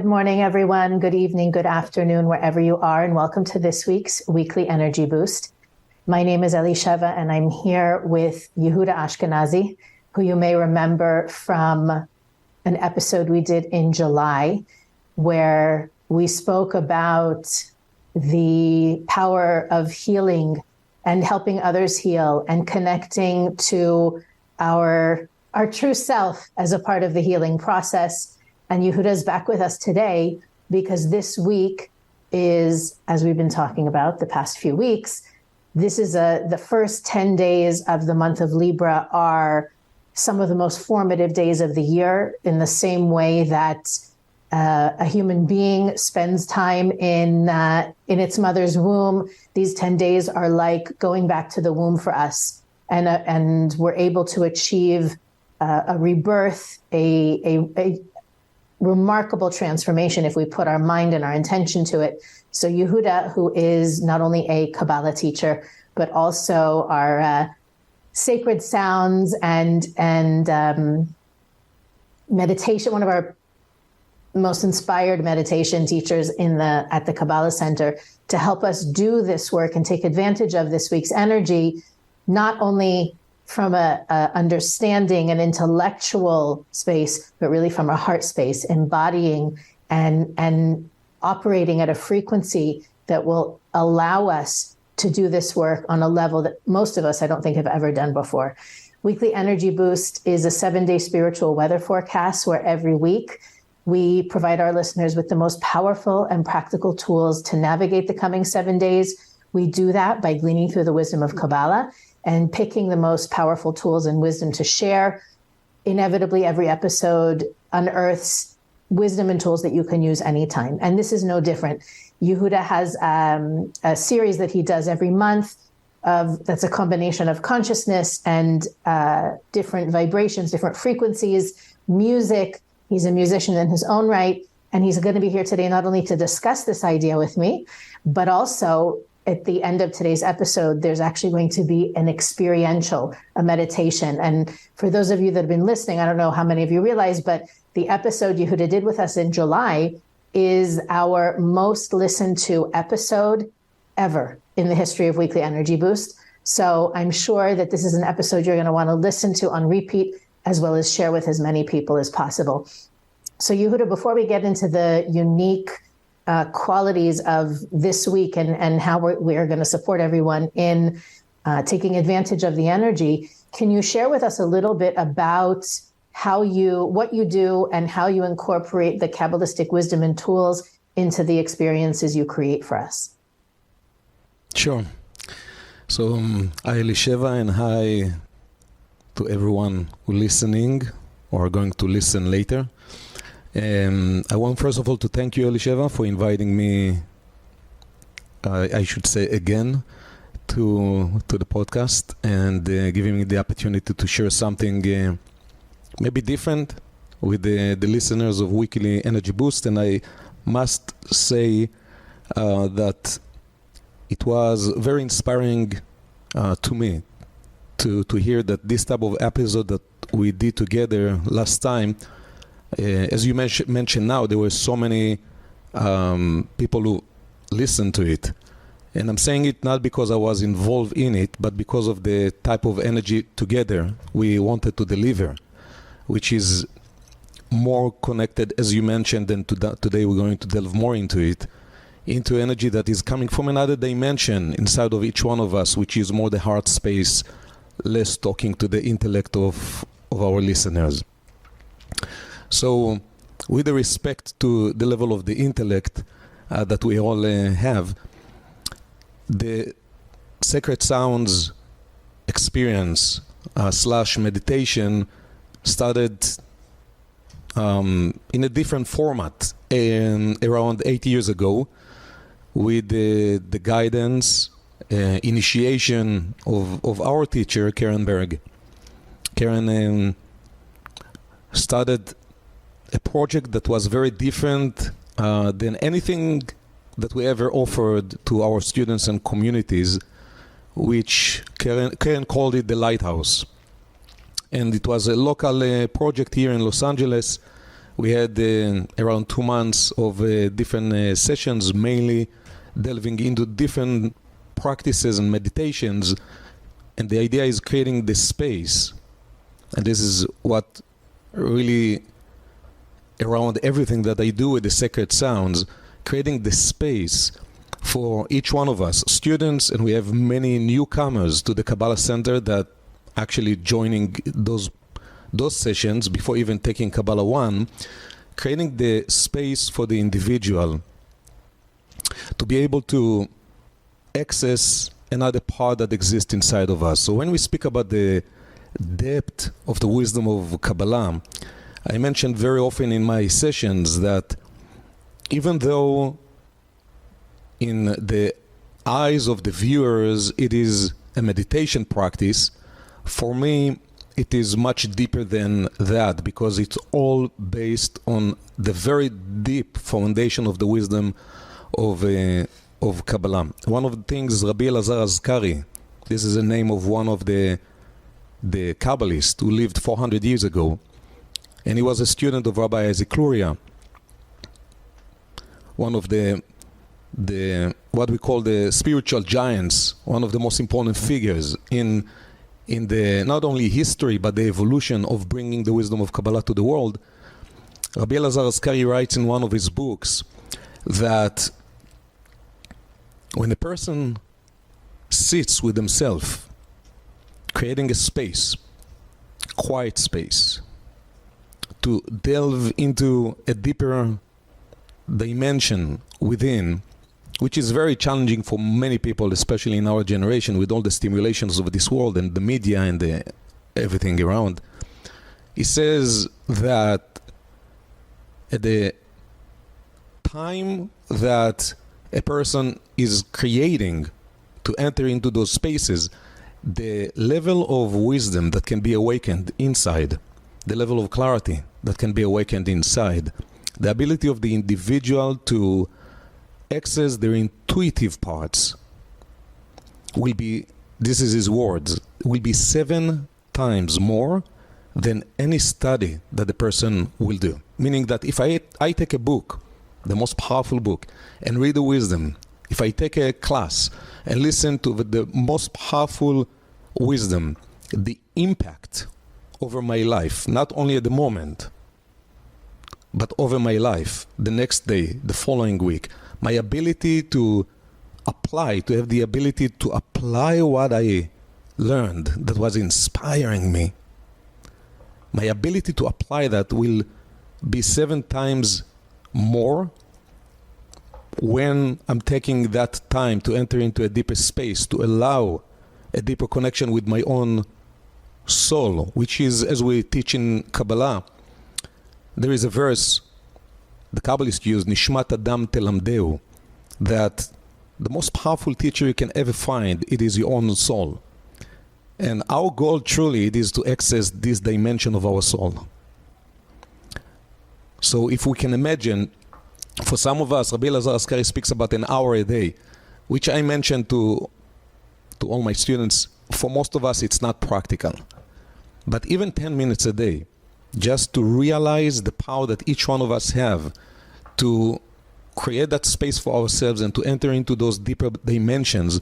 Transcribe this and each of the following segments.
Good morning, everyone. Good evening, good afternoon, wherever you are, and welcome to this week's Weekly Energy Boost. My name is Elisheva, and I'm here with Yehuda Ashkenazi, who you may remember from an episode we did in July, where we spoke about the power of healing and helping others heal and connecting to our true self as a part of the healing process. And Yehuda is back with us today because this week is, as we've been talking about the past few weeks, this is the first 10 days of the month of Libra are some of the most formative days of the year, in the same way that a human being spends time in its mother's womb. These 10 days are like going back to the womb for us, and we're able to achieve a rebirth, a remarkable transformation if we put our mind and our intention to it. So Yehuda, who is not only a Kabbalah teacher, but also our sacred sounds and meditation, one of our most inspired meditation teachers at the Kabbalah Centre, to help us do this work and take advantage of this week's energy, not only from a understanding and intellectual space, but really from a heart space, embodying and operating at a frequency that will allow us to do this work on a level that most of us, I don't think, have ever done before. Weekly Energy Boost is a 7-day spiritual weather forecast where every week we provide our listeners with the most powerful and practical tools to navigate the coming 7 days. We do that by gleaning through the wisdom of Kabbalah and picking the most powerful tools and wisdom to share. Inevitably, every episode unearths wisdom and tools that you can use anytime. And this is no different. Yehuda has a series that he does every month that's a combination of consciousness and different vibrations, different frequencies, music. He's a musician in his own right. And he's going to be here today not only to discuss this idea with me, but also at the end of today's episode, there's actually going to be an experiential, a meditation. And for those of you that have been listening, I don't know how many of you realize, but the episode Yehuda did with us in July is our most listened to episode ever in the history of Weekly Energy Boost. So I'm sure that this is an episode you're going to want to listen to on repeat, as well as share with as many people as possible. So Yehuda, before we get into the unique qualities of this week and how we're going to support everyone in taking advantage of the energy, can you share with us a little bit about what you do and how you incorporate the Kabbalistic wisdom and tools into the experiences you create for us? Sure. So hi Elisheva, and hi to everyone who's listening or going to listen later. I want first of all to thank you, Elisheva, for inviting me, I should say again, to the podcast and giving me the opportunity to share something maybe different with the listeners of Weekly Energy Boost. And I must say that it was very inspiring to me to hear that this type of episode that we did together last time, as you mentioned now, there were so many people who listened to it. And I'm saying it not because I was involved in it, but because of the type of energy together we wanted to deliver, which is more connected, as you mentioned, and today we're going to delve more into it, into energy that is coming from another dimension inside of each one of us, which is more the heart space, less talking to the intellect of our listeners. So with the respect to the level of the intellect that we all have, the Sacred Sounds experience / meditation started in a different format around 8 years ago with the guidance, initiation of our teacher, Karen Berg. Karen started a project that was very different than anything that we ever offered to our students and communities, which Karen called it the Lighthouse. And it was a local project here in Los Angeles We had around 2 months of different sessions, mainly delving into different practices and meditations. And the idea is creating the space. And this is what really, around everything that I do with the sacred sounds, creating the space for each one of us, students, and we have many newcomers to the Kabbalah Center that actually joining those sessions before even taking Kabbalah 1, creating the space for the individual to be able to access another part that exists inside of us. So when we speak about the depth of the wisdom of Kabbalah, I mentioned very often in my sessions that even though in the eyes of the viewers it is a meditation practice, for me it is much deeper than that, because it's all based on the very deep foundation of the wisdom of Kabbalah. One of the things, Rabbi Elazar Azkari, this is the name of one of the Kabbalists who lived 400 years ago, and he was a student of Rabbi Isaac Luria, one of the what we call the spiritual giants, one of the most important figures in the not only history but the evolution of bringing the wisdom of Kabbalah to the world. Rabbi Elazar Azkari writes in one of his books that when a person sits with himself, creating a space, quiet space, to delve into a deeper dimension within, which is very challenging for many people, especially in our generation, with all the stimulations of this world and the media and everything around. He says that at the time that a person is creating to enter into those spaces, the level of wisdom that can be awakened inside, the level of clarity that can be awakened inside, the ability of the individual to access their intuitive parts will be, this is his words, will be 7 times more than any study that the person will do. Meaning that if I take a book, the most powerful book, and read the wisdom, if I take a class and listen to the most powerful wisdom, the impact over my life, not only at the moment, but over my life, the next day, the following week, my ability to apply, to have the ability to apply what I learned that was inspiring me, my ability to apply that will be 7 times more when I'm taking that time to enter into a deeper space, to allow a deeper connection with my own soul, which is, as we teach in Kabbalah, there is a verse the Kabbalists use, Nishmat Adam Telamdeu, that the most powerful teacher you can ever find, it is your own soul. And our goal truly it is to access this dimension of our soul. So if we can imagine, for some of us, Rabbi Elazar Azkari speaks about an hour a day, which I mentioned to all my students. For most of us, it's not practical. But even 10 minutes a day, just to realize the power that each one of us have to create that space for ourselves and to enter into those deeper dimensions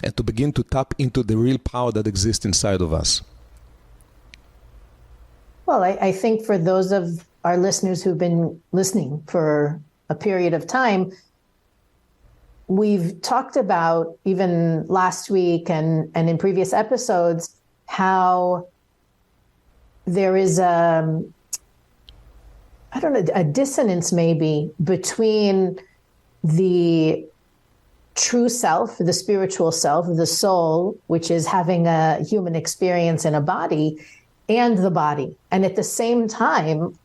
and to begin to tap into the real power that exists inside of us. Well, I think for those of our listeners who've been listening for a period of time, we've talked about, even last week and in previous episodes, how there is a dissonance maybe between the true self, the spiritual self, the soul, which is having a human experience in a body, and the body. And at the same time,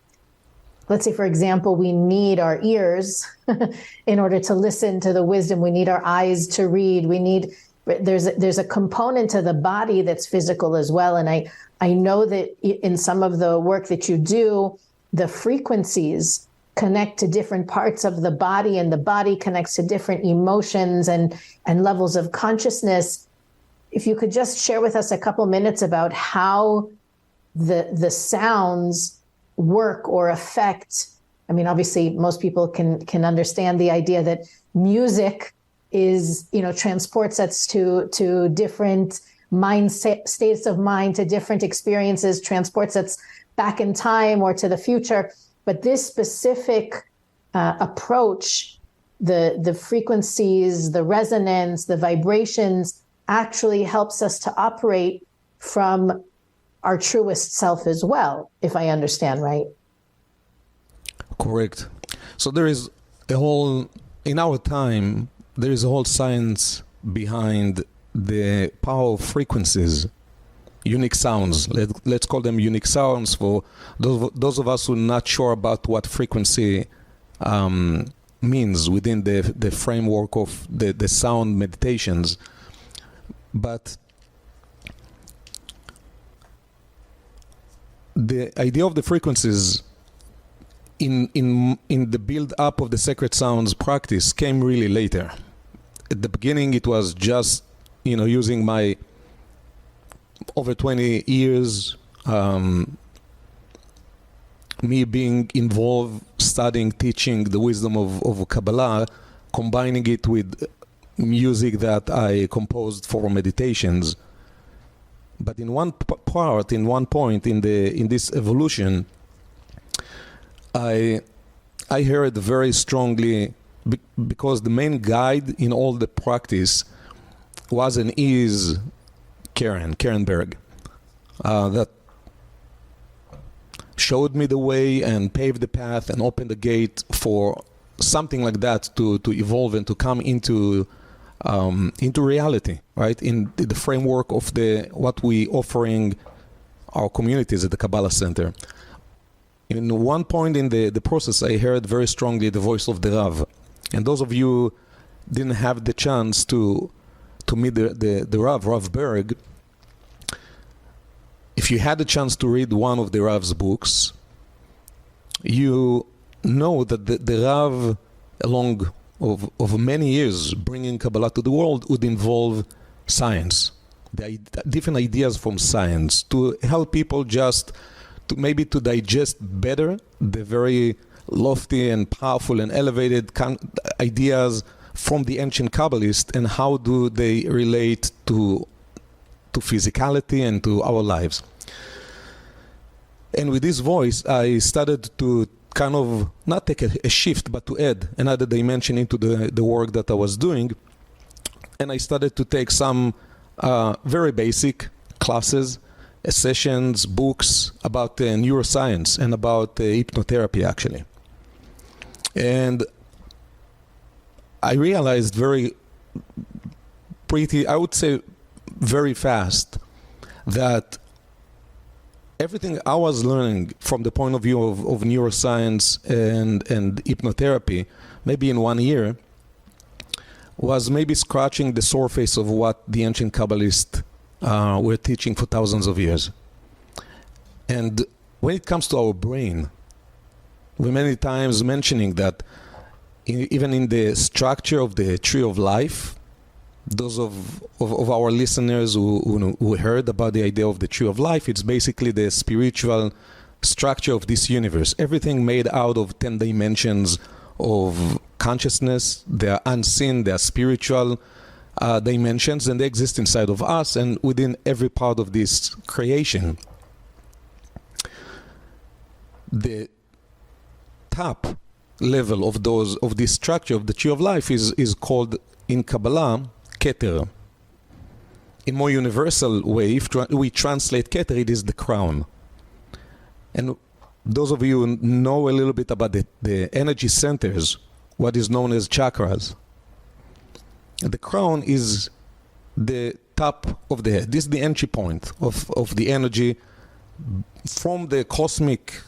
let's say, for example, we need our ears in order to listen to the wisdom. We need our eyes to read. There's a component to the body that's physical as well. And I know that in some of the work that you do, the frequencies connect to different parts of the body, and the body connects to different emotions and levels of consciousness. If you could just share with us a couple minutes about how the sounds work or affect I mean, obviously, most people can understand the idea that music is, transports us to different states of mind, to different experiences, transports us back in time or to the future. But this specific approach, the frequencies, the resonance, the vibrations, actually helps us to operate from our truest self as well, if I understand right. Correct. So there is in our time, there is a whole science behind the power of frequencies, unique sounds. Let's call them unique sounds for those of us who are not sure about what frequency means within the framework of the sound meditations. But the idea of the frequencies in the build-up of the sacred sounds practice came really later. At the beginning, it was just, using my over 20 years, me being involved, studying, teaching the wisdom of Kabbalah, combining it with music that I composed for meditations. But in one point in this evolution, I heard very strongly, because the main guide in all the practice was and is Karen Berg, that showed me the way and paved the path and opened the gate for something like that to evolve and to come into reality, right? In the framework of what we offering our communities at the Kabbalah Center. In one point in the process, I heard very strongly the voice of the Rav. And those of you didn't have the chance to meet the Rav Berg, if you had the chance to read one of the Rav's books, you know that the Rav, along of many years bringing Kabbalah to the world, would involve science, different ideas from science, to help people just maybe to digest better the very lofty and powerful and elevated ideas from the ancient Kabbalists, and how do they relate to physicality and to our lives. And with this voice, I started to kind of not take a shift, but to add another dimension into the work that I was doing. And I started to take some very basic classes, sessions, books about neuroscience and about hypnotherapy, actually. And I realized I would say very fast, that everything I was learning from the point of view of neuroscience and hypnotherapy, maybe in 1 year, was maybe scratching the surface of what the ancient Kabbalists were teaching for thousands of years. And when it comes to our brain, we're many times mentioning that even in the structure of the tree of life, those of our listeners who heard about the idea of the tree of life, it's basically the spiritual structure of this universe. Everything made out of 10 dimensions of consciousness. They are unseen, they are spiritual dimensions, and they exist inside of us and within every part of this creation. The top level of this structure of the tree of life is called in Kabbalah Keter. In more universal way, if we translate Keter, it is the crown. And those of you who know a little bit about the energy centers, what is known as chakras, the crown is the top of the head. This is the entry point of the energy from the cosmic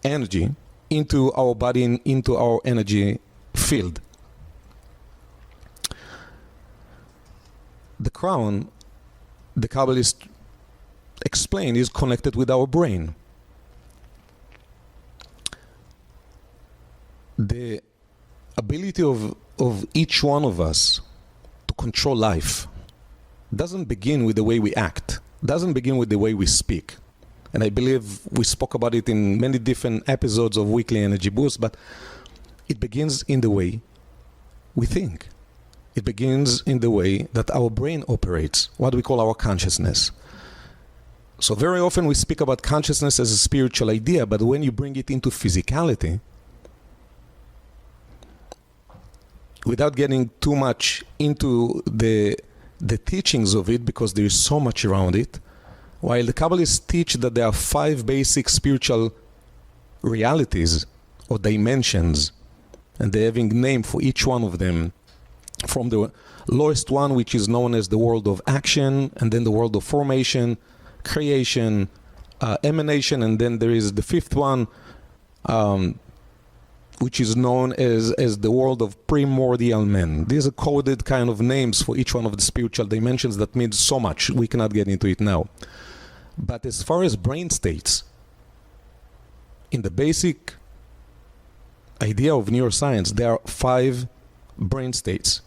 energy into our body and into our energy field. The crown, the Kabbalists explain, is connected with our brain. The ability of each one of us to control life doesn't begin with the way we act, doesn't begin with the way we speak. And I believe we spoke about it in many different episodes of Weekly Energy Boost, but it begins in the way we think. It begins in the way that our brain operates, what we call our consciousness. So very often we speak about consciousness as a spiritual idea, but when you bring it into physicality, without getting too much into the teachings of it, because there is so much around it, while the Kabbalists teach that there are 5 basic spiritual realities or dimensions, and they're having a name for each one of them, from the lowest one, which is known as the world of action, and then the world of formation, creation, emanation, and then there is the 5th one, which is known as the world of primordial men. These are coded kind of names for each one of the spiritual dimensions that means so much. We cannot get into it now. But as far as brain states, in the basic idea of neuroscience, there are 5 brain states.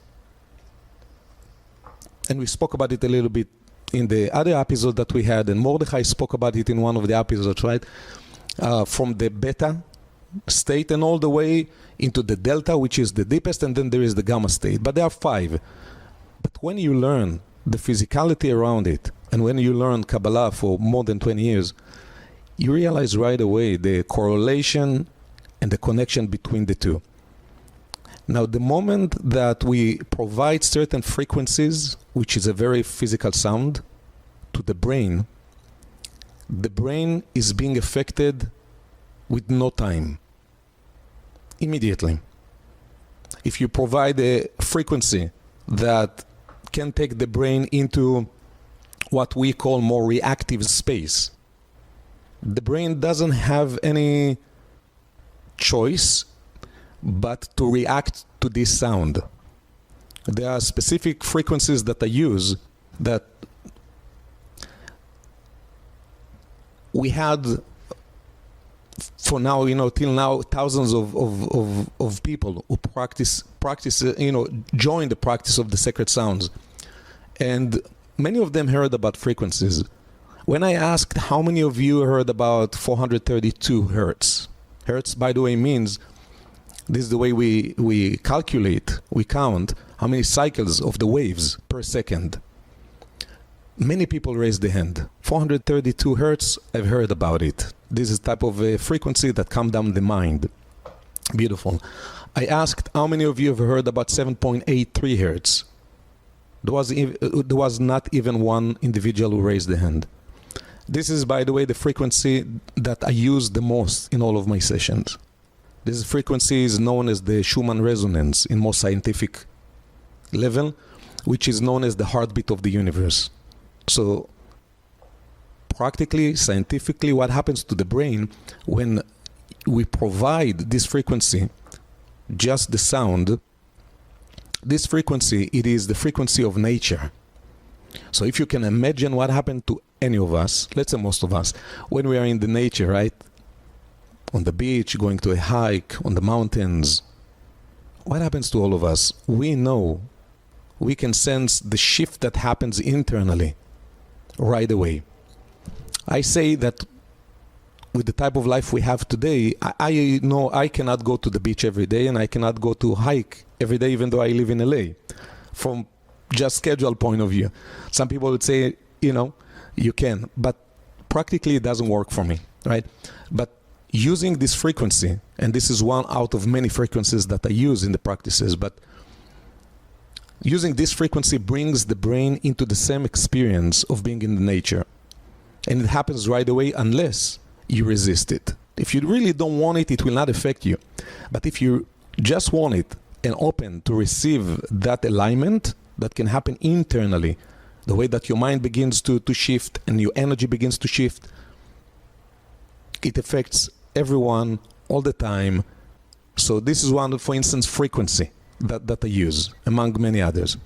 And we spoke about it a little bit in the other episode that we had, and Mordechai spoke about it in one of the episodes, right? From the beta state and all the way into the delta, which is the deepest, and then there is the gamma state. But there are 5. But when you learn the physicality around it, and when you learn Kabbalah for more than 20 years, you realize right away the correlation and the connection between the two. Now, the moment that we provide certain frequencies, which is a very physical sound, to the brain is being affected with no time, immediately. If you provide a frequency that can take the brain into what we call more reactive space, the brain doesn't have any choice but to react to this sound. There are specific frequencies that I use that we had for now, till now, thousands of people who practice, join the practice of the sacred sounds. And many of them heard about frequencies. When I asked how many of you heard about 432 hertz, hertz, by the way, means, this is the way we calculate, we count how many cycles of the waves per second. Many people raised their hand. 432 hertz, I've heard about it. This is type of a frequency that calms down the mind. Beautiful. I asked how many of you have heard about 7.83 hertz. There was not even one individual who raised their hand. This is, by the way, the frequency that I use the most in all of my sessions. This frequency is known as the Schumann resonance in more scientific level, which is known as the heartbeat of the universe. So practically, scientifically, what happens to the brain when we provide this frequency, just the sound, this frequency, it is the frequency of nature. So if you can imagine what happened to any of us, let's say most of us, when we are in the nature, right? On the beach, going to a hike, on the mountains, what happens to all of us? We know, we can sense the shift that happens internally right away. I say that with the type of life we have today, I know I cannot go to the beach every day and I cannot go to hike every day, even though I live in LA, from just schedule point of view. Some people would say, you can, but practically it doesn't work for me, right? But using this frequency, and this is one out of many frequencies that I use in the practices, but using this frequency brings the brain into the same experience of being in the nature. And it happens right away unless you resist it. If you really don't want it, it will not affect you. But if you just want it and open to receive that alignment that can happen internally, the way that your mind begins to shift and your energy begins to shift, it affects everyone all the time. So this is one, for instance, frequency that I use, among many others.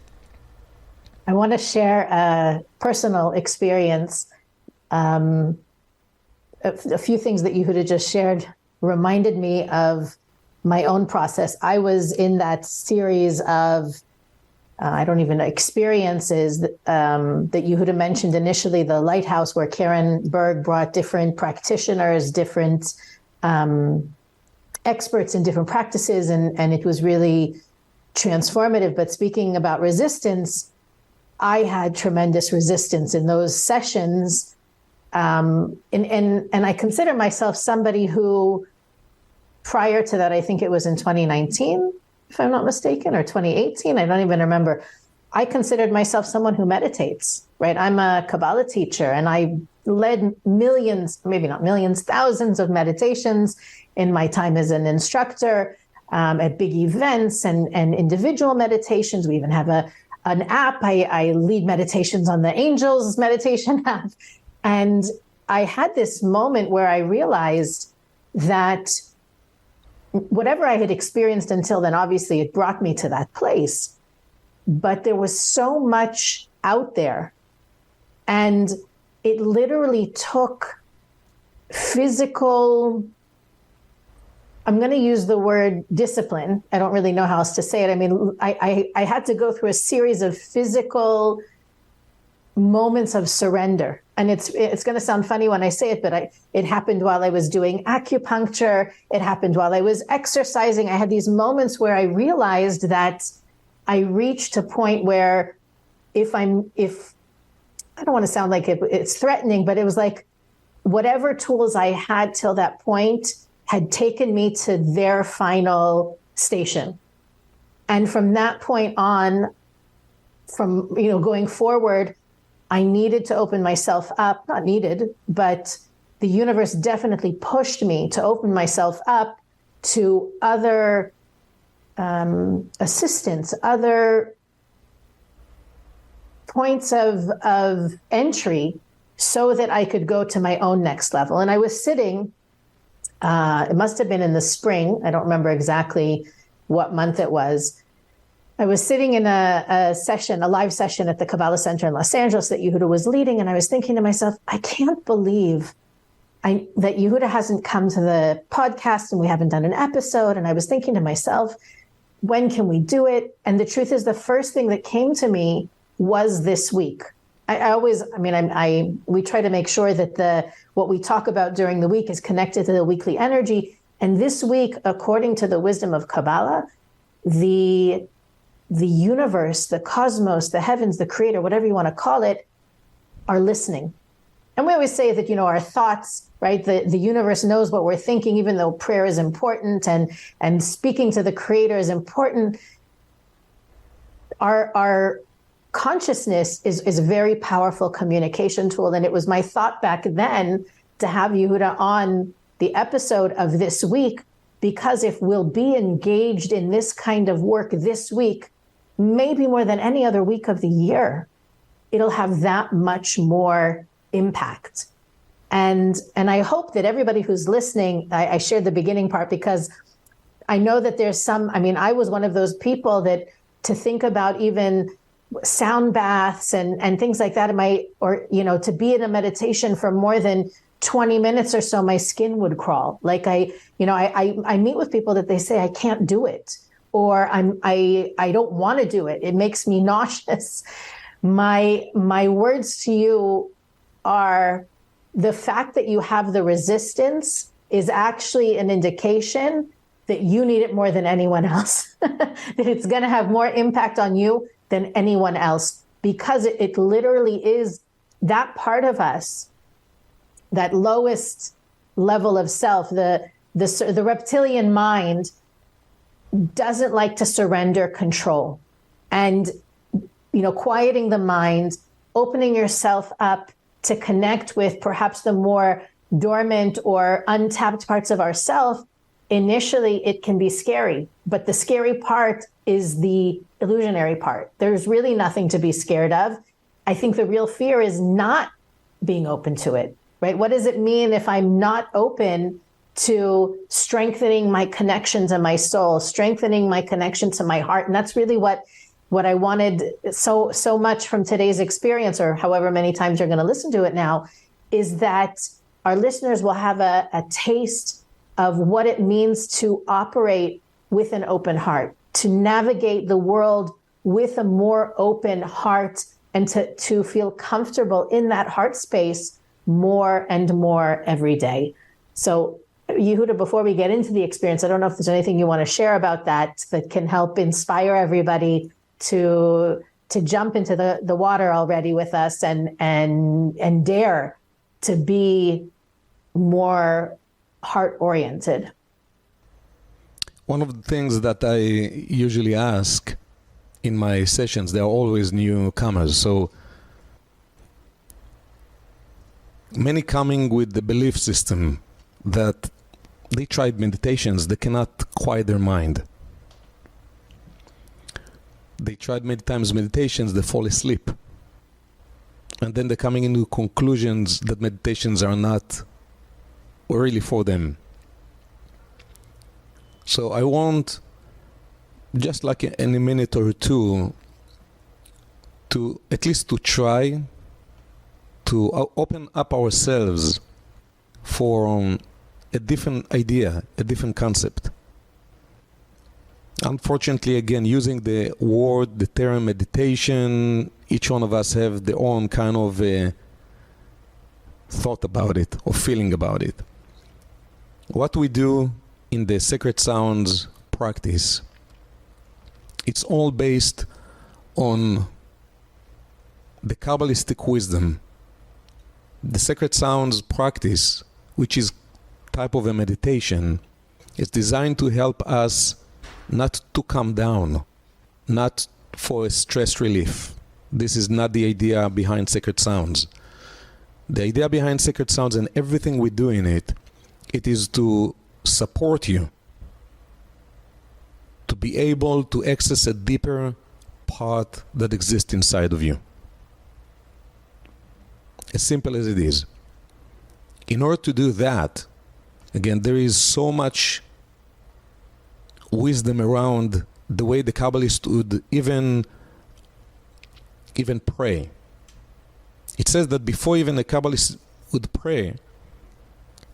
I want to share a personal experience. A few things that Yehuda just shared reminded me of my own process. I was in that series of I don't even know, experiences that Yehuda mentioned initially, the lighthouse where Karen Berg brought different practitioners, different experts in different practices, and it was really transformative. But speaking about resistance, I had tremendous resistance in those sessions. And I consider myself somebody who, prior to that, I think it was in 2019, if I'm not mistaken, or 2018, I don't even remember. I considered myself someone who meditates, right? I'm a Kabbalah teacher, and I led millions, maybe not millions, thousands of meditations in my time as an instructor at big events and individual meditations. We even have an app. I lead meditations on the Angels meditation app. And I had this moment where I realized that whatever I had experienced until then, obviously it brought me to that place, but there was so much out there, and it literally took physical, I'm going to use the word discipline. I don't really know how else to say it. I mean, I had to go through a series of physical moments of surrender. And it's going to sound funny when I say it, but it happened while I was doing acupuncture. It happened while I was exercising. I had these moments where I realized that I reached a point where if I don't want to sound like it's threatening, but it was like whatever tools I had till that point had taken me to their final station. And from that point on, from, going forward, I needed to open myself up, not needed, but the universe definitely pushed me to open myself up to other assistance, other points of entry so that I could go to my own next level. And I was sitting, it must have been in the spring. I don't remember exactly what month it was. I was sitting in a live session at the Kabbalah Centre in Los Angeles that Yehuda was leading, and I was thinking to myself, I can't believe that Yehuda hasn't come to the podcast and we haven't done an episode. And I was thinking to myself, when can we do it? And the truth is, the first thing that came to me was this week. We try to make sure that what we talk about during the week is connected to the weekly energy. And this week, according to the wisdom of Kabbalah, the universe, the cosmos, the heavens, the creator, whatever you want to call it, are listening. And we always say that, our thoughts, right? The universe knows what we're thinking, even though prayer is important and speaking to the creator is important. Our consciousness is a very powerful communication tool. And it was my thought back then to have Yehuda on the episode of this week, because if we'll be engaged in this kind of work this week, maybe more than any other week of the year, it'll have that much more impact. And I hope that everybody who's listening, I shared the beginning part because I know that there's I was one of those people that to think about even sound baths and things like that, to be in a meditation for more than 20 minutes or so, my skin would crawl. Like I meet with people that they say, I can't do it, or I don't want to do it. It makes me nauseous. My words to you are, the fact that you have the resistance is actually an indication that you need it more than anyone else, that it's going to have more impact on you than anyone else, because it literally is that part of us, that lowest level of self, the reptilian mind doesn't like to surrender control. And, quieting the mind, opening yourself up to connect with perhaps the more dormant or untapped parts of ourself, initially it can be scary. But the scary part is the illusionary part. There's really nothing to be scared of. I think the real fear is not being open to it, right? What does it mean if I'm not open to strengthening my connection to my soul, strengthening my connection to my heart? And that's really what I wanted so much from today's experience, or however many times you're going to listen to it now, is that our listeners will have a taste of what it means to operate with an open heart, to navigate the world with a more open heart and to feel comfortable in that heart space more and more every day. So Yehuda, before we get into the experience, I don't know if there's anything you want to share about that can help inspire everybody to jump into the water already with us and dare to be more heart-oriented. One of the things that I usually ask in my sessions, there are always newcomers. So many coming with the belief system that they tried meditations, they cannot quiet their mind. They tried many times meditations, they fall asleep. And then they're coming into conclusions that meditations are not really for them. So I want, just like in a minute or two, to at least to try to open up ourselves for a different idea, a different concept. Unfortunately, again, using the word, the term meditation, each one of us have their own kind of thought about it or feeling about it. What we do in the Sacred Sounds practice, it's all based on the Kabbalistic wisdom. The Sacred Sounds practice, which is type of a meditation, is designed to help us not to calm down, not for a stress relief. This is not the idea behind Sacred Sounds. The idea behind Sacred Sounds and everything we do in it, it is to support you to be able to access a deeper part that exists inside of you. As simple as it is. In order to do that, again, there is so much wisdom around the way the Kabbalists would even pray. It says that before even the Kabbalists would pray,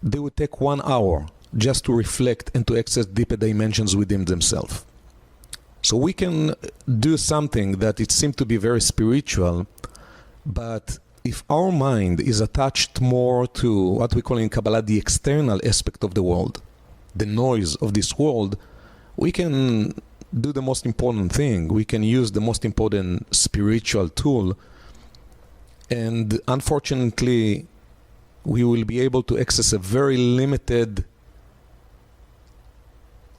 they would take 1 hour just to reflect and to access deeper dimensions within themselves. So we can do something that it seems to be very spiritual, but if our mind is attached more to what we call in Kabbalah the external aspect of the world, the noise of this world, we can do the most important thing. We can use the most important spiritual tool, and unfortunately we will be able to access a very limited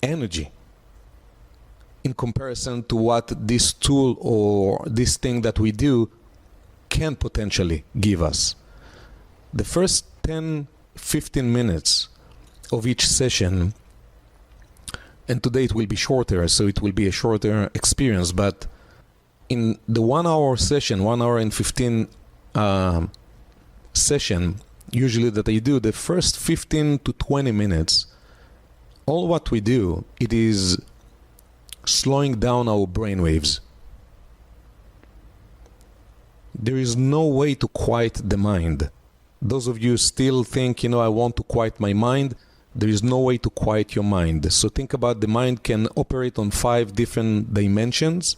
energy in comparison to what this tool or this thing that we do can potentially give us. The first 10-15 minutes of each session, and today it will be shorter, so it will be a shorter experience, but in the 1 hour session, 1 hour and 15 session, usually that I do, the first 15 to 20 minutes, all what we do, it is slowing down our brain waves. There is no way to quiet the mind. Those of you still think, I want to quiet my mind. There is no way to quiet your mind. So think about the mind can operate on 5 different dimensions,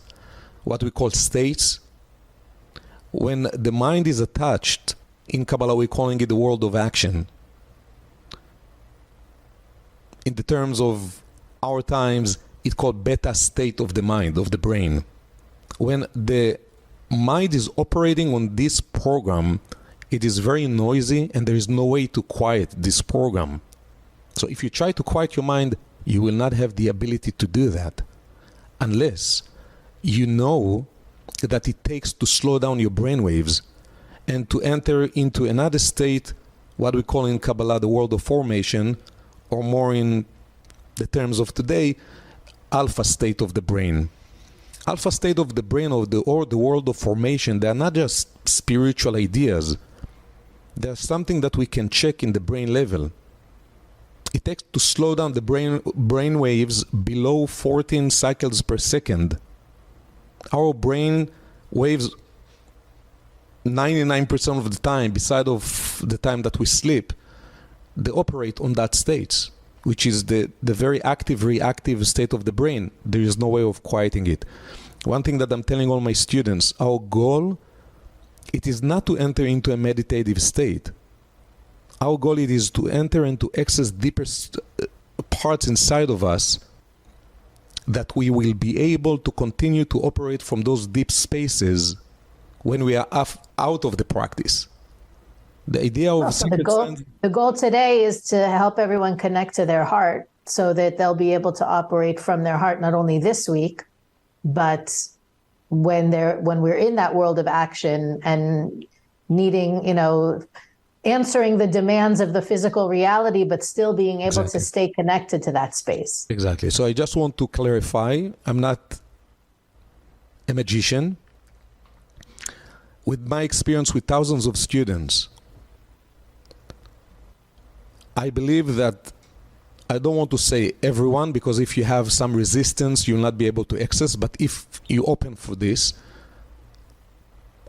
what we call states. When the mind is attached, in Kabbalah we're calling it the world of action. In the terms of our times, it's called beta state of the mind, of the brain. When the mind is operating on this program, it is very noisy and there is no way to quiet this program. So if you try to quiet your mind, you will not have the ability to do that unless you know that it takes to slow down your brain waves and to enter into another state, what we call in Kabbalah the world of formation, or more in the terms of today, alpha state of the brain. Alpha state of the brain or the world of formation, they are not just spiritual ideas. They are something that we can check in the brain level. It takes to slow down the brain waves below 14 cycles per second. Our brain waves 99% of the time, beside of the time that we sleep, they operate on that state, which is the very active, reactive state of the brain. There is no way of quieting it. one thing that I'm telling all my students, our goal, it is not to enter into a meditative state. Our goal it is to enter and to access deeper parts inside of us, that we will be able to continue to operate from those deep spaces when we are out of the practice. The idea of the goal today is to help everyone connect to their heart so that they'll be able to operate from their heart not only this week, but when we're in that world of action and needing, answering the demands of the physical reality, but still being able to stay connected to that space. Exactly. So I just want to clarify, I'm not a magician. With my experience with thousands of students, I believe that, I don't want to say everyone, because if you have some resistance, you'll not be able to access, but if you open for this,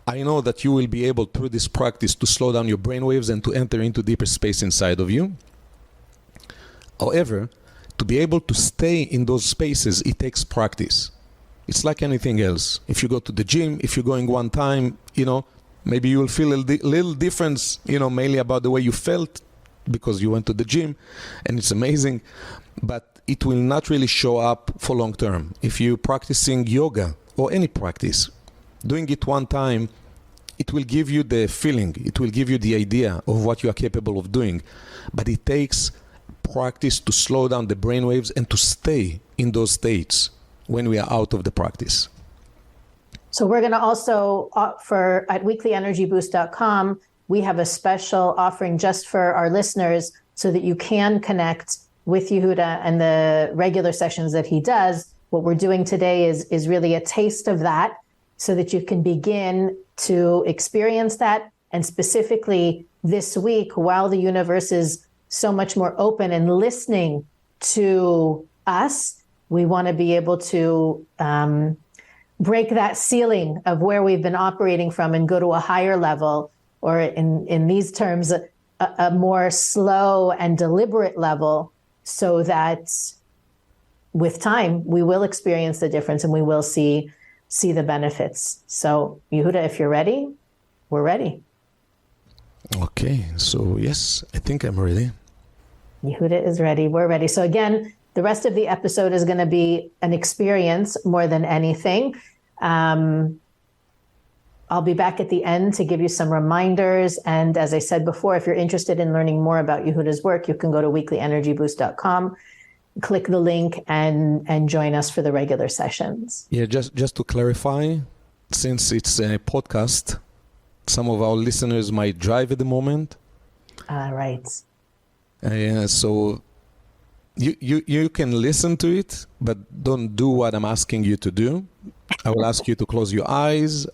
I know that you will be able, through this practice, to slow down your brainwaves and to enter into deeper space inside of you. However, to be able to stay in those spaces, it takes practice. It's like anything else. If you go to the gym, if you're going one time, maybe you will feel a little difference, mainly about the way you felt because you went to the gym, and it's amazing, but it will not really show up for long term. If you're practicing yoga or any practice, doing it one time, it will give you the feeling, it will give you the idea of what you are capable of doing, but it takes practice to slow down the brainwaves and to stay in those states when we are out of the practice. So we're going to also offer at weeklyenergyboost.com, we have a special offering just for our listeners so that you can connect with Yehuda and the regular sessions that he does. What we're doing today is really a taste of that so that you can begin to experience that. And specifically this week, while the universe is so much more open and listening to us, we want to be able to break that ceiling of where we've been operating from and go to a higher level, or in these terms, a more slow and deliberate level, so that with time, we will experience the difference and we will see the benefits. So, Yehuda, if you're ready, we're ready. Okay, so yes, I think I'm ready. Yehuda is ready. We're ready. So again, the rest of the episode is going to be an experience more than anything. I'll be back at the end to give you some reminders. And as I said before, if you're interested in learning more about Yehuda's work, you can go to weeklyenergyboost.com, click the link, and join us for the regular sessions. Yeah, just to clarify, since it's a podcast, some of our listeners might drive at the moment. Right. So you can listen to it, but don't do what I'm asking you to do. I will ask you to close your eyes.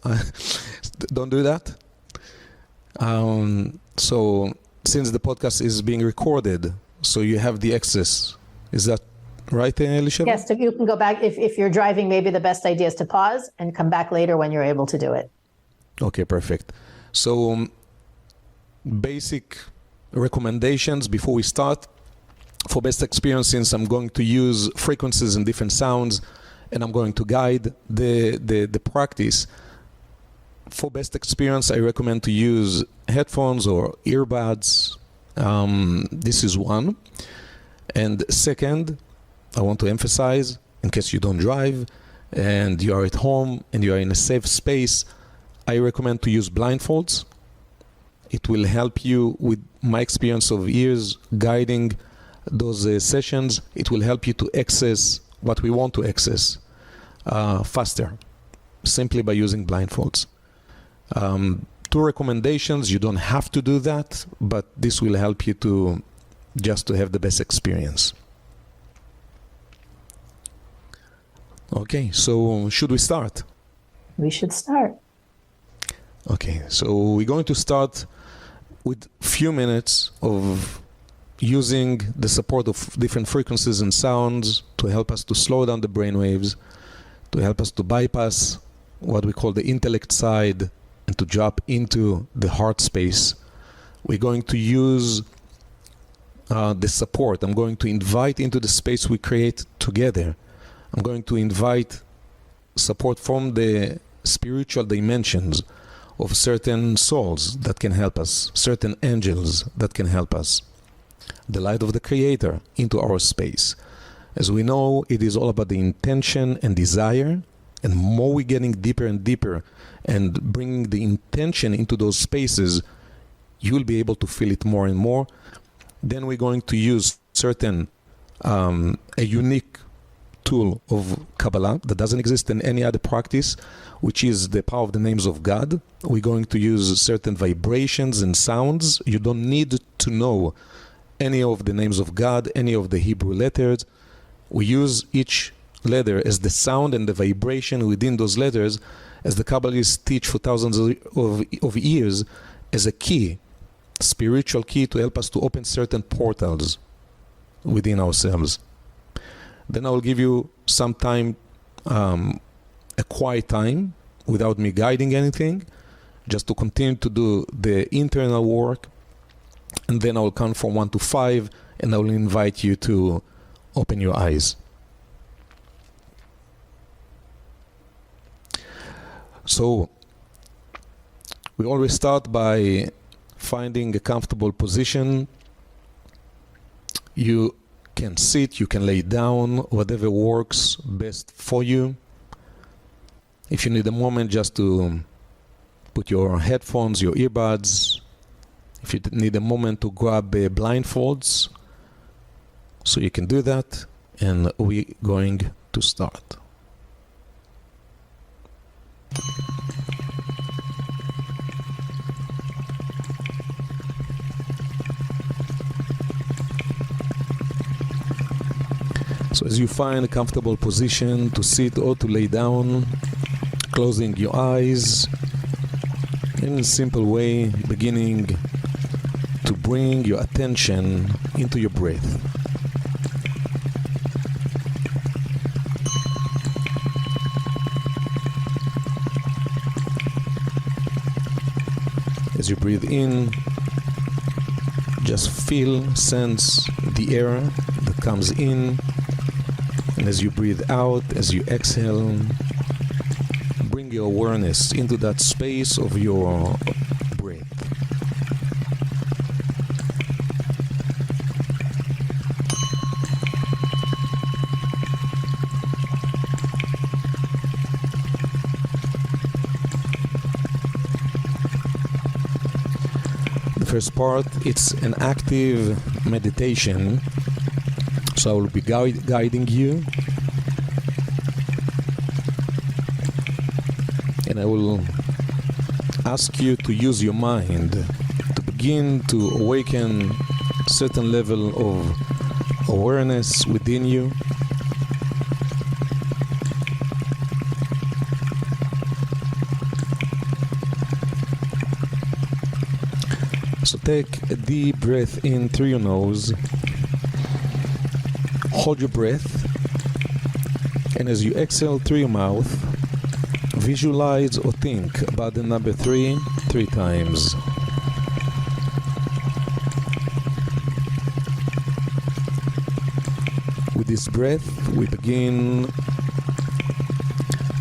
Don't do that. So since the podcast is being recorded, so you have the access. Is that right, Elisheva? Yes, so you can go back. If you're driving, maybe the best idea is to pause and come back later when you're able to do it. Okay, perfect. So basic recommendations before we start. For best experience, since I'm going to use frequencies and different sounds, and I'm going to guide the practice. For best experience, I recommend to use headphones or earbuds. This is one. And second, I want to emphasize, in case you don't drive and you are at home and you are in a safe space, I recommend to use blindfolds. It will help you, with my experience of years guiding those sessions, it will help you to access what we want to access faster, simply by using blindfolds. Two recommendations, you don't have to do that, but this will help you to have the best experience. Okay, so should we start? We should start. Okay, so we're going to start with a few minutes of using the support of different frequencies and sounds to help us to slow down the brainwaves, to help us to bypass what we call the intellect side and to drop into the heart space. We're going to use the support. I'm going to invite into the space we create together. I'm going to invite support from the spiritual dimensions of certain souls that can help us, certain angels that can help us. The light of the Creator into our space. As we know, it is all about the intention and desire, and more we're getting deeper and deeper and bringing the intention into those spaces, you'll be able to feel it more and more. Then we're going to use certain, a unique tool of Kabbalah that doesn't exist in any other practice, which is the power of the names of God. We're going to use certain vibrations and sounds. You don't need to know any of the names of God, any of the Hebrew letters. We use each letter as the sound and the vibration within those letters, as the Kabbalists teach for thousands of years, as a key, spiritual key to help us to open certain portals within ourselves. Then I will give you some time, a quiet time, without me guiding anything, just to continue to do the internal work. And then I will count from 1 to 5, and I will invite you to open your eyes. So, we always start by finding a comfortable position. You can sit, you can lay down, whatever works best for you. If you need a moment just to put your headphones, your earbuds, if you need a moment to grab blindfolds, so you can do that, and we're going to start. So as you find a comfortable position to sit or to lay down, closing your eyes, in a simple way, beginning to bring your attention into your breath. As you breathe in, just feel, sense the air that comes in, and as you breathe out, as you exhale, bring your awareness into that space of your breath. First part, it's an active meditation, so I will be guiding you, and I will ask you to use your mind to begin to awaken a certain level of awareness within you. So take a deep breath in through your nose, hold your breath, and as you exhale through your mouth, visualize or think about the number 3 times. With this breath, we begin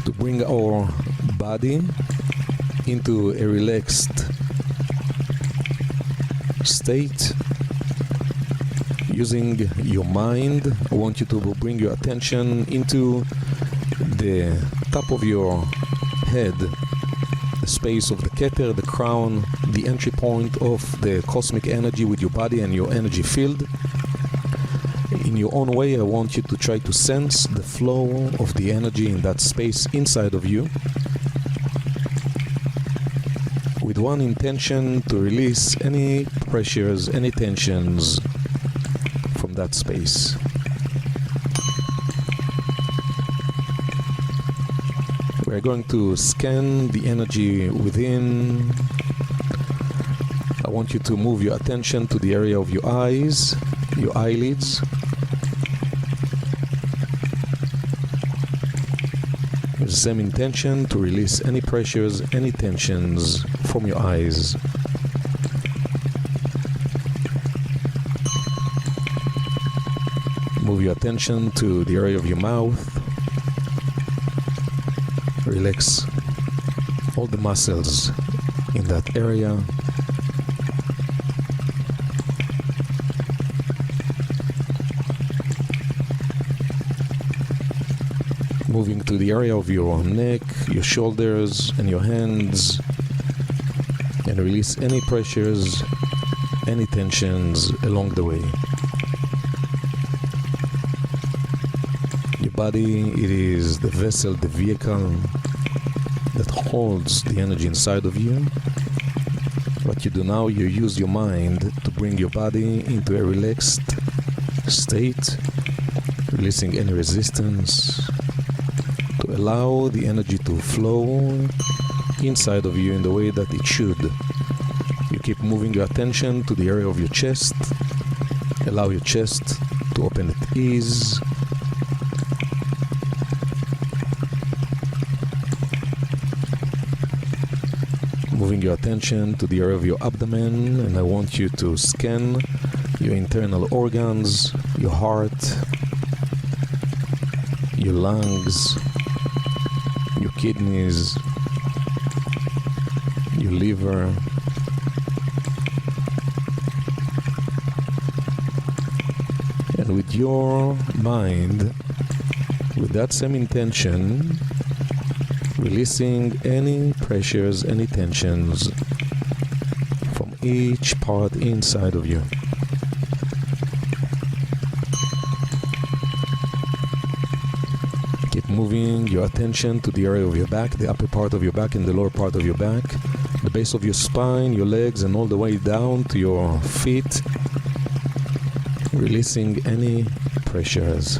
to bring our body into a relaxed state. Using your mind, I want you to bring your attention into the top of your head, the space of the Keter, the crown, the entry point of the cosmic energy with your body and your energy field. In your own way, I want you to try to sense the flow of the energy in that space inside of you, with one intention: to release any pressures, any tensions from that space. We're going to scan the energy within. I want you to move your attention to the area of your eyes, your eyelids. With the same intention to release any pressures, any tensions from your eyes. Move your attention to the area of your mouth. Relax all the muscles in that area. Moving to the area of your neck, your shoulders, and your hands, and release any pressures, any tensions along the way. Your body, it is the vessel, the vehicle that holds the energy inside of you. What you do now, you use your mind to bring your body into a relaxed state, releasing any resistance, to allow the energy to flow inside of you in the way that it should. You keep moving your attention to the area of your chest. Allow your chest to open at ease. Moving your attention to the area of your abdomen, and I want you to scan your internal organs, your heart, your lungs, your kidneys, your liver, and with your mind, with that same intention, releasing any pressures, any tensions from each part inside of you. Keep moving your attention to the area of your back, the upper part of your back and the lower part of your back, the base of your spine, your legs, and all the way down to your feet, releasing any pressures.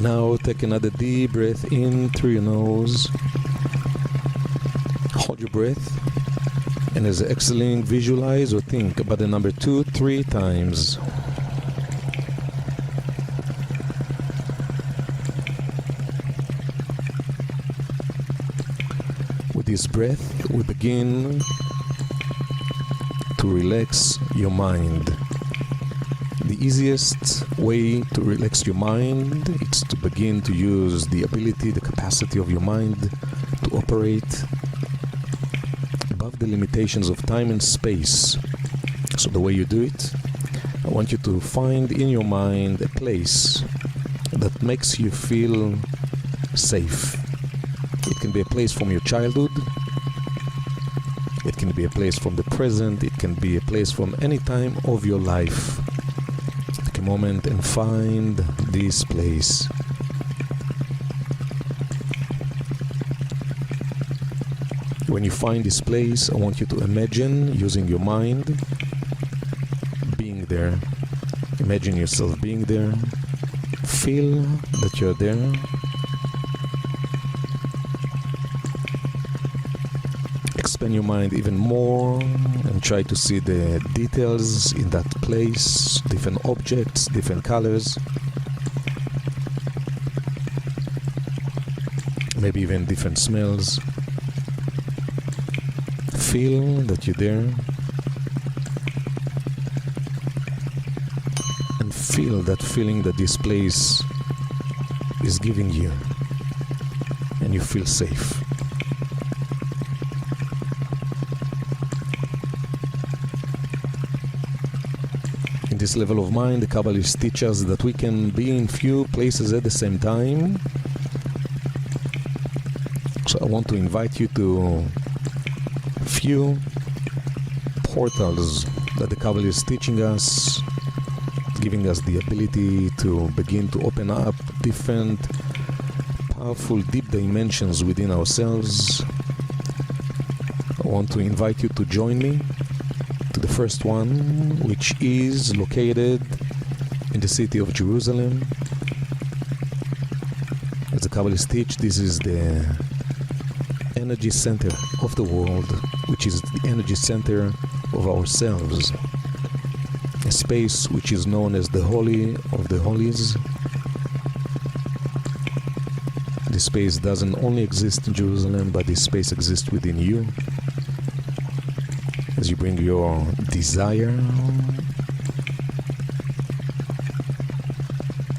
Now take another deep breath in through your nose. Hold your breath, and as exhaling, visualize or think about the number 2, 3 times. With this breath, we begin to relax your mind. The easiest way to relax your mind is to begin to use the ability, the capacity of your mind to operate above the limitations of time and space. So the way you do it, I want you to find in your mind a place that makes you feel safe. It can be a place from your childhood. It can be a place from the present. It can be a place from any time of your life. Take a moment and find this place. When you find this place, I want you to imagine, using your mind, being there. Imagine yourself being there. Feel that you're there. Expand your mind even more and try to see the details in that place, different objects, different colors, maybe even different smells. Feel that you're there and feel that feeling that this place is giving you, and you feel safe. In this level of mind, the Kabbalists teach us that we can be in few places at the same time. So I want to invite you to few portals that the Kabbalah is teaching us, giving us the ability to begin to open up different powerful deep dimensions within ourselves. I want to invite you to join me to the first one, which is located in the city of Jerusalem. As the Kabbalists teach, this is the energy center of the world, which is the energy center of ourselves, a space which is known as the Holy of the Holies. This space doesn't only exist in Jerusalem, but this space exists within you. As you bring your desire,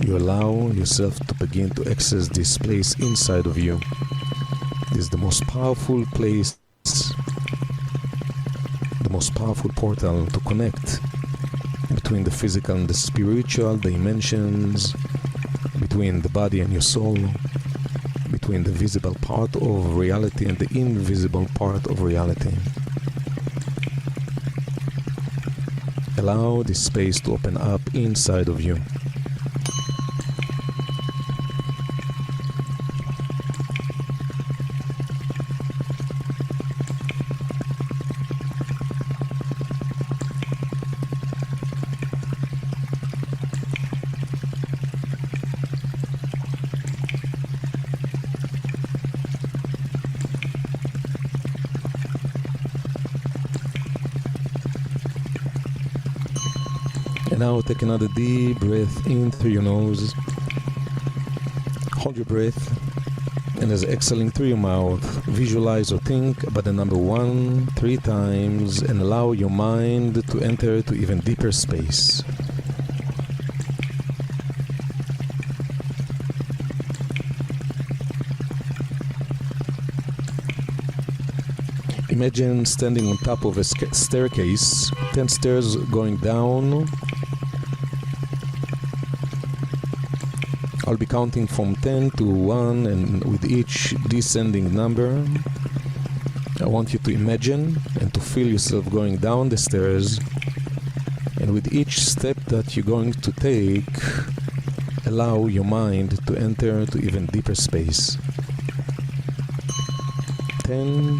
you allow yourself to begin to access this place inside of you. This is the most powerful place, the most powerful portal to connect between the physical and the spiritual dimensions, between the body and your soul, between the visible part of reality and the invisible part of reality. Allow this space to open up inside of you. And now take another deep breath in through your nose. Hold your breath, and as exhaling through your mouth, visualize or think about the number 1 3 times, and allow your mind to enter to even deeper space. Imagine standing on top of a staircase, 10 stairs going down. I'll be counting from 10 to 1, and with each descending number, I want you to imagine and to feel yourself going down the stairs, and with each step that you're going to take, allow your mind to enter to even deeper space. 10,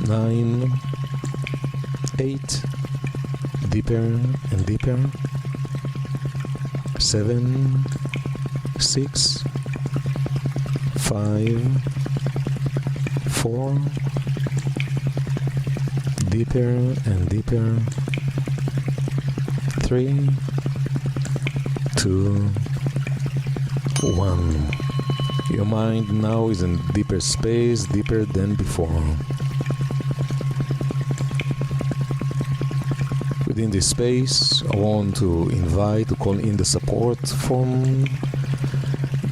9, 8, deeper and deeper. 7, 6, 5, 4, deeper and deeper. 3, 2, 1. Your mind now is in deeper space, deeper than before. Within this space, I want to call in the support from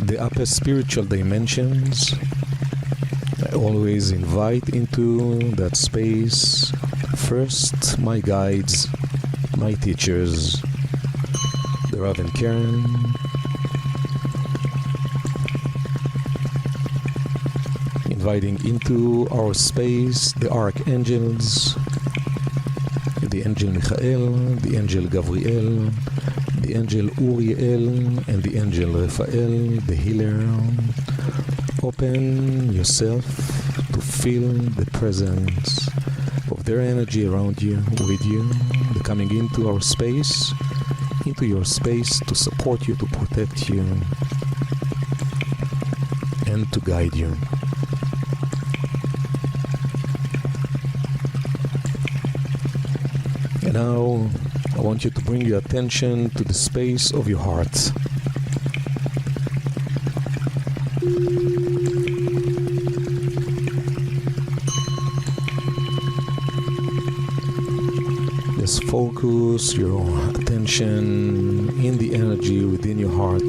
the upper spiritual dimensions. I always invite into that space first my guides, my teachers, the Rav and Karen, inviting into our space the archangels, the angel Michael, the angel Gabriel, the angel Uriel, and the angel Raphael, the healer. Open yourself to feel the presence of their energy around you, with you. They're coming into our space, into your space, to support you, to protect you, and to guide you. And now, I want you to bring your attention to the space of your heart. Just focus your attention in the energy within your heart.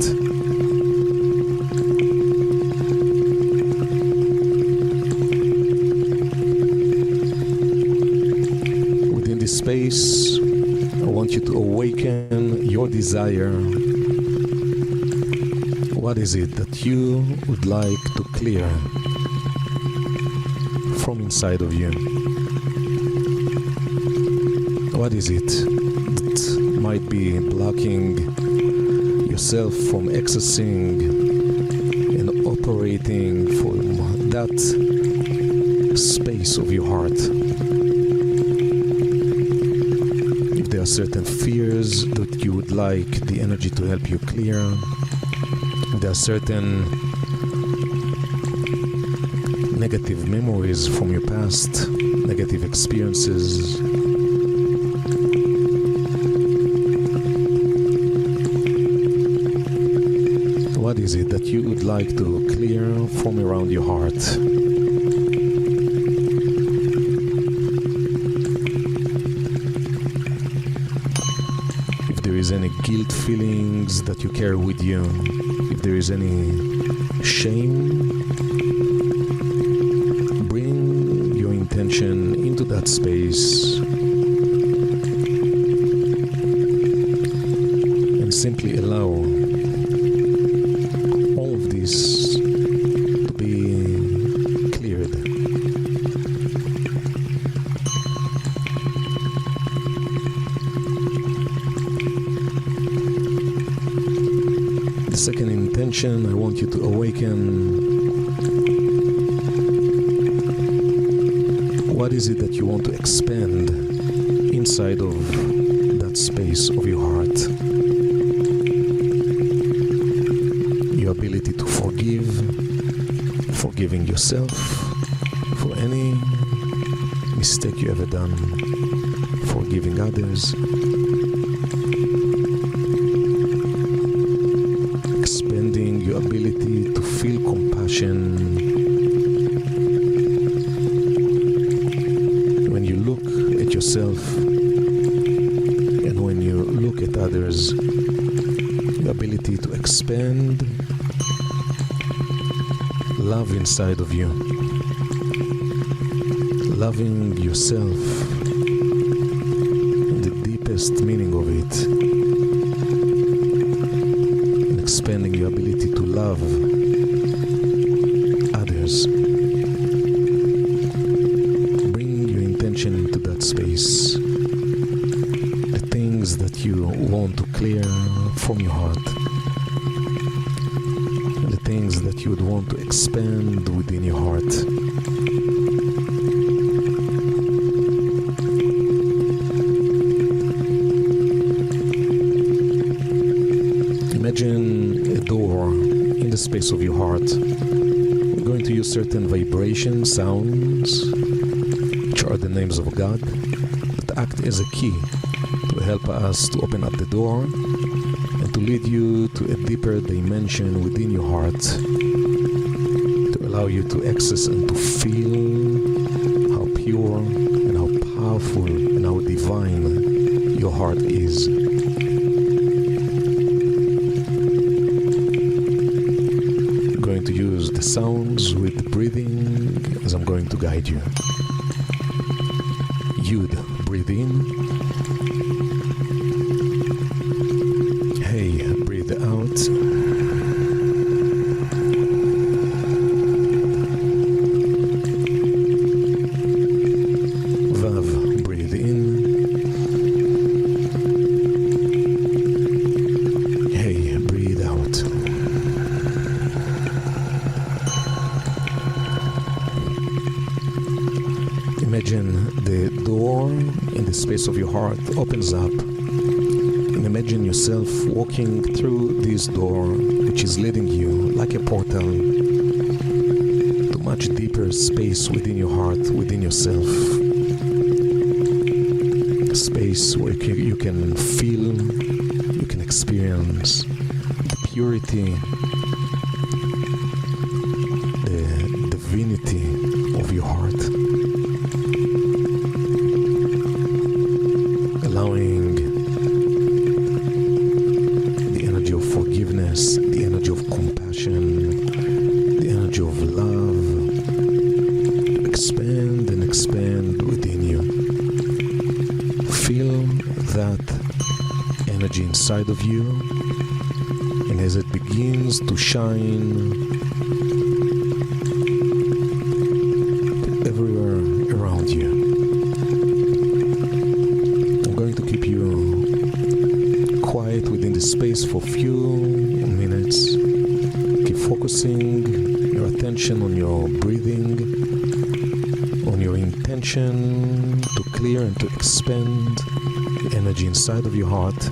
Within this space, I want you to awaken your desire. What is it that you would like to clear from inside of you? What is it that might be blocking yourself from accessing and operating from that space of your heart? If there are certain fears that you would like the energy to help you clear, if there are certain negative memories from your past, negative experiences, what is it that you would like to clear from around your heart? If there is any guilt feelings that you carry with you, if there is any shame, bring your intention into that space and simply allow all of this to be cleared. The second intention, I want you to awaken. What is it that you want to expand inside of that space of your heart? Your ability to forgive, forgiving yourself for any mistake you ever done, forgiving others, expanding your ability to feel compassion. When you look at yourself and when you look at others, the ability to expand love inside of you, loving yourself in the deepest meaning of it, and expanding your ability to love others. Into that space, the things that you want to clear from your heart, the things that you would want to expand within your heart. Imagine a door in the space of your heart. We're going to use certain vibration sounds, are the names of God, that act as a key to help us to open up the door and to lead you to a deeper dimension within your heart, to allow you to access and to feel how pure and how powerful and how divine your heart is. I'm going to use the sounds with the breathing as I'm going to guide you. Yehuda, breathe in. Hey, breathe out. Vav, breathe in. Hey, breathe out. Imagine the door in the space of your heart opens up, and imagine yourself walking through this door, which is leading you like a portal to much deeper space within your heart, within yourself. A space where you can feel, you can experience the purity, the divinity of your heart. Allowing the energy of forgiveness, the energy of compassion, the energy of love to expand and expand within you. Feel that energy inside of you, and as it begins to shine everywhere around you, within the space for a few minutes. Keep focusing your attention on your breathing, on your intention to clear and to expand the energy inside of your heart.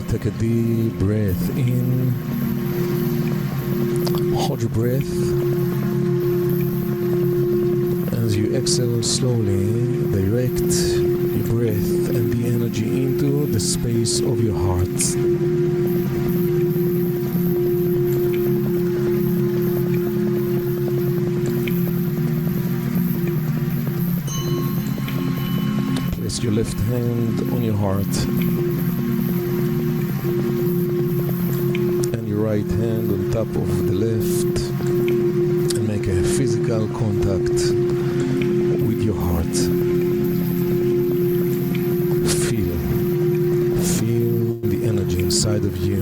take a deep breath in. Hold your breath. As you exhale slowly, direct your breath and the energy into the space of your heart. Place your left hand on your heart and your right hand on top of the left, and make a physical contact with your heart. Feel the energy inside of you.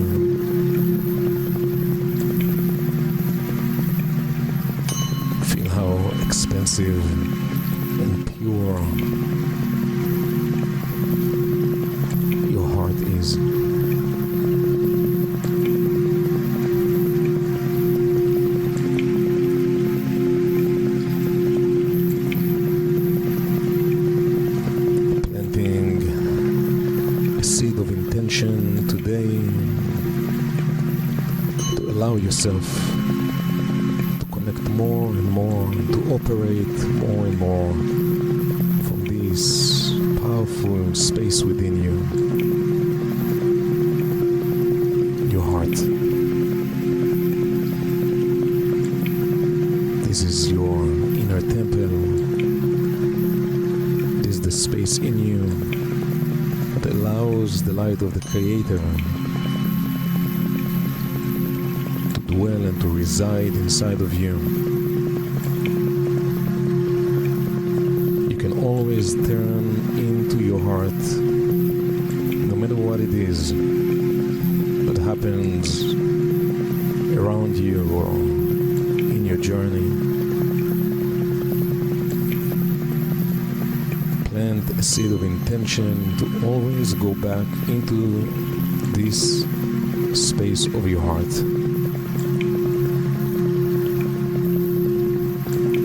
Feel how expansive and pure your heart is. Today, to allow yourself to connect more and more, to operate more and more from this powerful space within you, your heart. This is your inner temple. This is the space in you that allows the light of the Creator to dwell and to reside inside of you. You can always turn into your heart, no matter what it is that happens around you or in your journey. Plant a seed of intention to always go back into this space of your heart.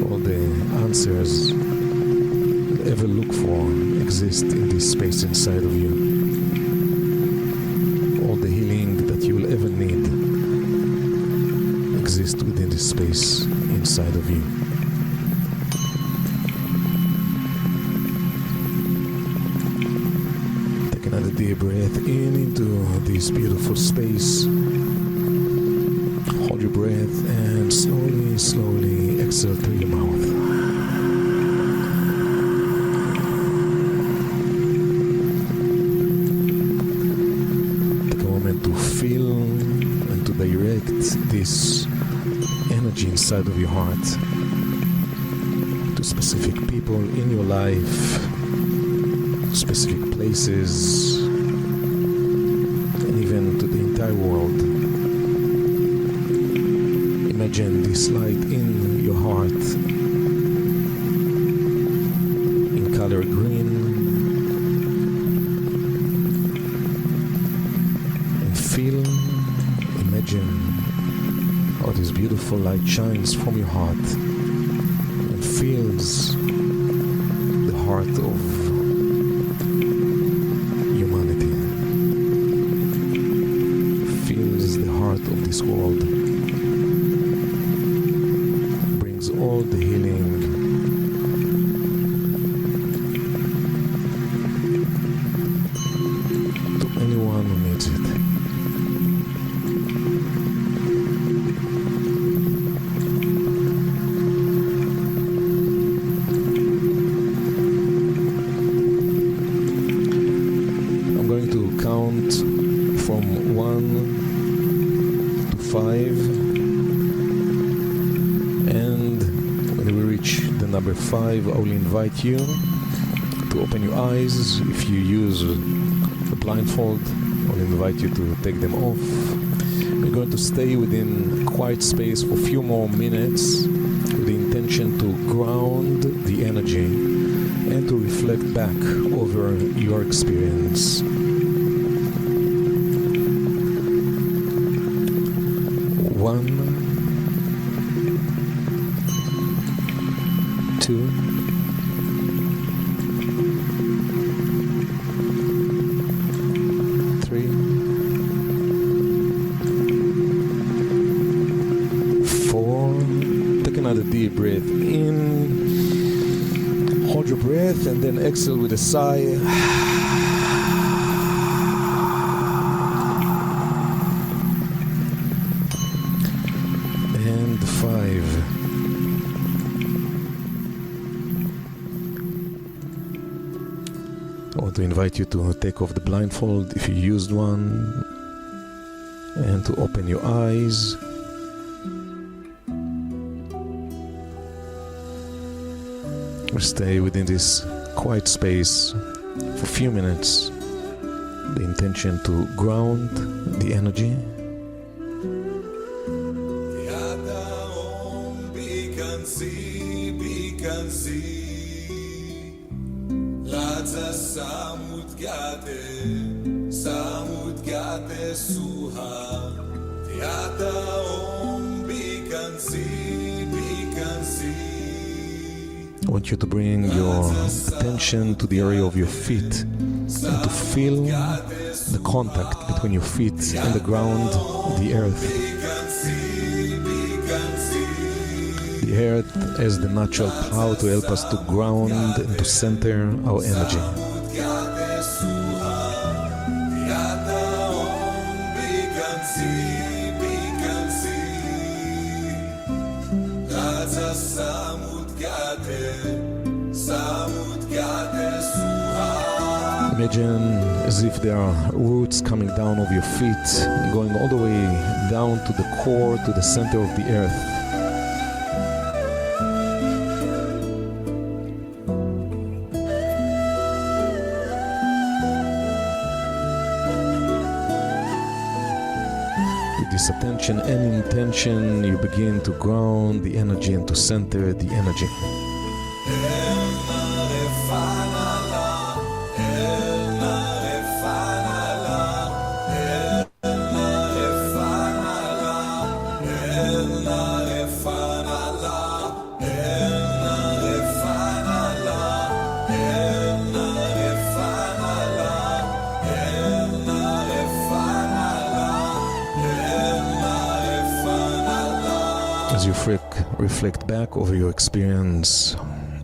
All the answers you ever look for exist in this space inside of you. All the healing that you will ever need exist within this space inside of you. Another deep breath in into this beautiful space. Hold your breath and slowly, slowly exhale through your mouth. Take a moment to feel and to direct this energy inside of your heart to specific people in your life, specific places, and even to the entire world. Imagine this light in your heart in color green, and imagine how this beautiful light shines from your heart and fills the heart of of this world, brings all the healing to anyone who needs it. I'm going to count from 1 to 5, and when we reach the number 5, I will invite you to open your eyes. If you use the blindfold, I will invite you to take them off. We're going to stay within a quiet space for a few more minutes with the intention to ground the energy and to reflect back over your experience. 1, 2, 3, breath and then exhale with a sigh. And 5. I want to invite you to take off the blindfold if you used one, and to open your eyes. Or stay within this quiet space for a few minutes. The intention to ground the energy. I want you to bring your attention to the area of your feet and to feel the contact between your feet and the ground, the earth. The earth has the natural power to help us to ground and to center our energy. Imagine as if there are roots coming down of your feet, going all the way down to the core, to the center of the earth. With this attention and intention, you begin to ground the energy and to center the energy. As you reflect back over your experience,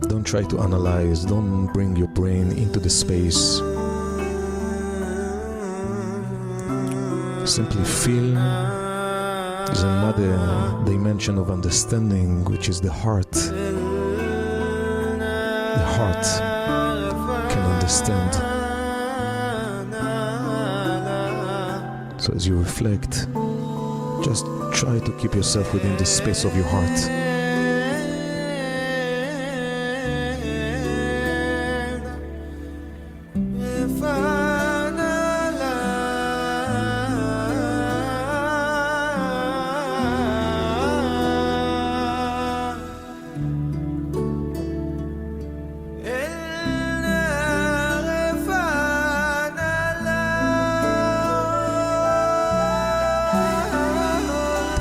don't try to analyze, don't bring your brain into the space. Simply feel. There's another dimension of understanding, which is the heart. The heart can understand. So as you reflect, just try to keep yourself within the space of your heart.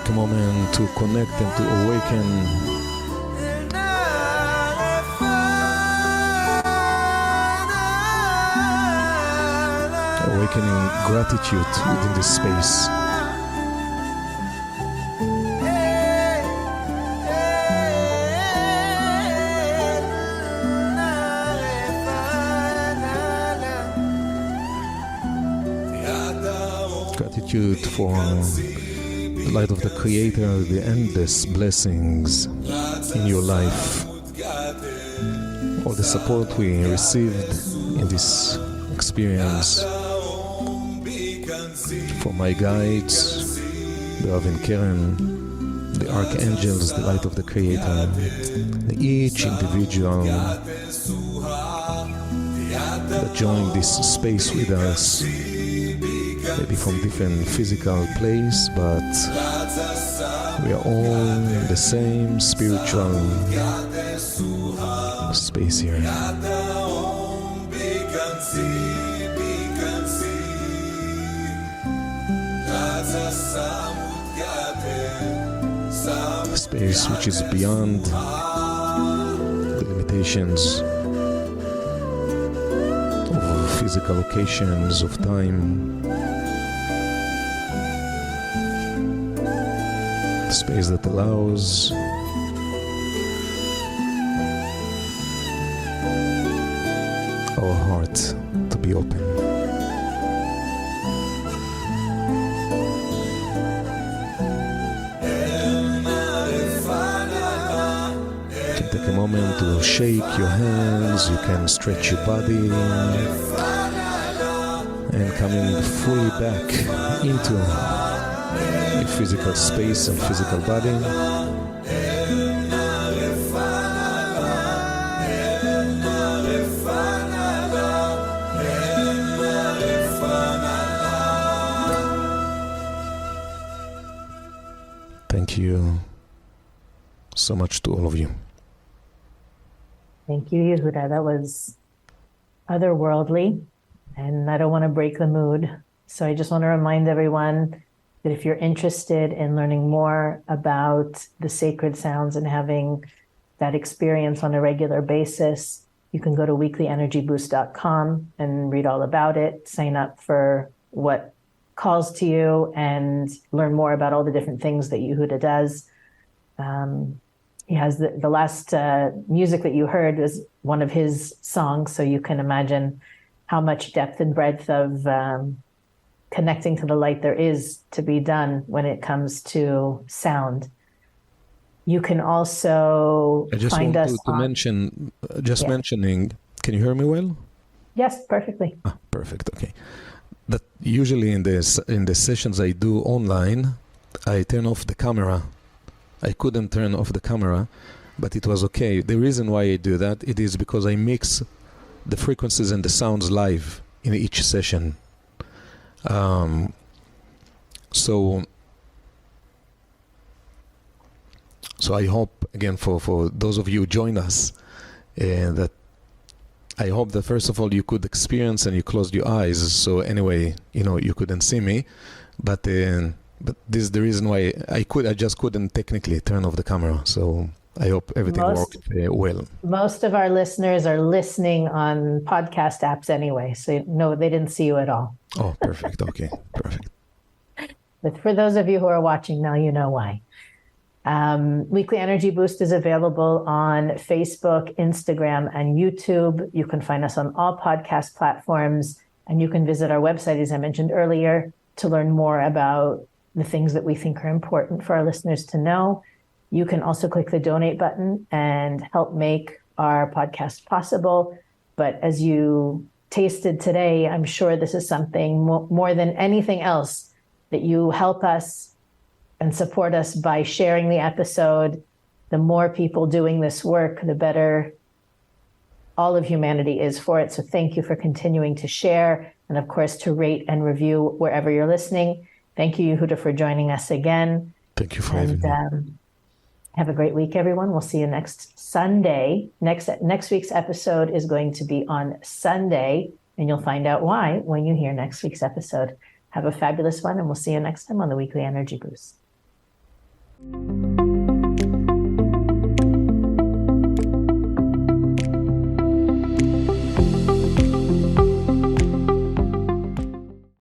Take a moment to connect and to awaken. Awakening gratitude within this space. Gratitude for the light of the Creator, the endless blessings in your life, all the support we received in this experience, for my guides, the Rav and Karen, the archangels, the light of the Creator, each individual that joined this space with us, maybe from different physical place, but we are all in the same spiritual space here. Space which is beyond the limitations of physical locations, of time. Space that allows our hearts to be open. You can take a moment to shake your hands, you can stretch your body, and coming fully back into your physical space and physical body. Thank you so much to all of you. Thank you, Yehuda. That was otherworldly, and I don't want to break the mood. So I just want to remind everyone that if you're interested in learning more about the sacred sounds and having that experience on a regular basis, you can go to weeklyenergyboost.com and read all about it, sign up for what calls to you, and learn more about all the different things that Yehuda does. He has the last music that you heard was one of his songs, so you can imagine how much depth and breadth of connecting to the light there is to be done when it comes to sound. You can also find us to mention, mentioning, can you hear me well? Yes, perfectly. Perfect, okay. That usually in the sessions I do online, I turn off the camera. I couldn't turn off the camera, but it was okay. The reason why I do that, it is because I mix the frequencies and the sounds live in each session. So I hope, again, for those of you who join us, that I hope that first of all you could experience and you closed your eyes. So anyway, you couldn't see me, but this is the reason why I just couldn't technically turn off the camera. So I hope everything worked well. Most of our listeners are listening on podcast apps anyway, so no, they didn't see you at all. Oh, perfect. Okay, perfect. But for those of you who are watching now, you know why. Weekly Energy Boost is available on Facebook, Instagram, and YouTube. You can find us on all podcast platforms, and you can visit our website, as I mentioned earlier, to learn more about the things that we think are important for our listeners to know. You can also click the donate button and help make our podcast possible. But as you tasted today, I'm sure this is something more than anything else that you help us and support us by sharing the episode. The more people doing this work, the better all of humanity is for it. So thank you for continuing to share, and of course to rate and review wherever you're listening. Thank you, Yehuda, for joining us again. Thank you for having me. Have a great week, everyone. We'll see you next Sunday. Next week's episode is going to be on Sunday, and you'll find out why when you hear next week's episode. Have a fabulous one, and we'll see you next time on the Weekly Energy Boost.